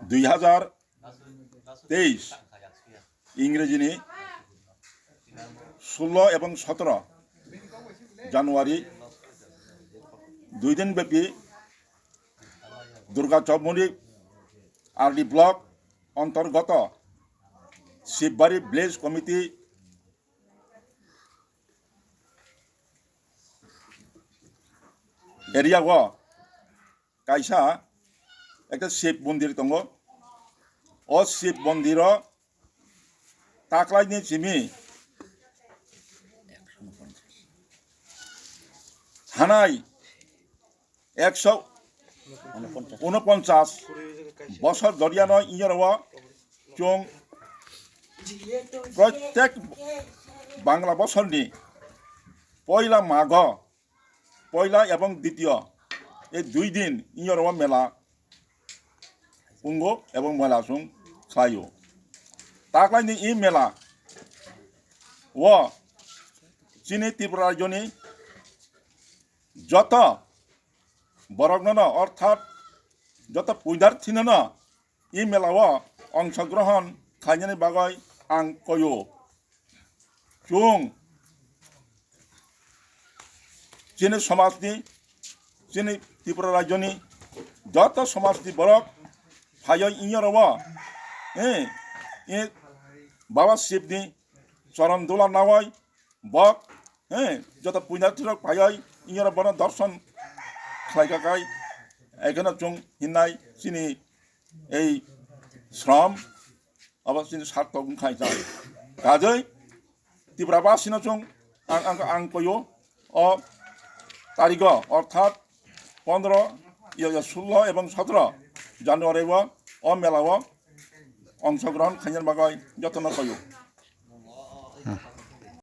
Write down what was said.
2023 ইংরেজিনি 16 এবং 17 জানুয়ারি 2 দিন ব্যাপী দুর্গা চৌমুহনী আরডি ব্লক অন্তর্গত শিববাড়ি ভিলেজ কমিটি এরিয়াও কাইসা একটা শিব মন্দির দङ ও শিব মন্দির তাকলাইনি চিমি হানাই 149 বছর ধরিয়ানো ইঞ্জরাও চং প্রত্যেক বাংলা বছরনি পয়লা মাঘ পয়লা এবং দ্বিতীয় এই 2 দিন ইঞ্জরাও মেলা উঙ্গো এবং মেলা সুং খাইও তাকলাইনি ই মেলা ও চীনি ত্রিপুরা রাজ্যনি যত বরগ্ন অর্থাৎ যত পূজার্থীন ই মেলাও অংশগ্রহণ খাইনি বাগৈ আং কয়ো চুং চীনি সমাজনি চীনি ত্রিপুরা রাজ্যনি যত সমাজনি বরক ফাইয় ইঞ্জরাও বাবা শিবনি চরণ দোলা নাওয়াই বক যত পুণ্যার্থীরক ফাইয় ইঞ্জরা বন দর্শন খাইকাকাই এখানে চুং হিন্নাই চিনি এই শ্রম আবার চিনি সার্থক খাইছা কাজৈ ত্রিপুরা বাসিনো চুং আং কয়ো ও তারিখ অর্থাৎ 15, 16 এবং 17 জানুয়ারিও ও মেলাও অংশগ্রহণ খাইনের বাগৈ যত্ন কয়ো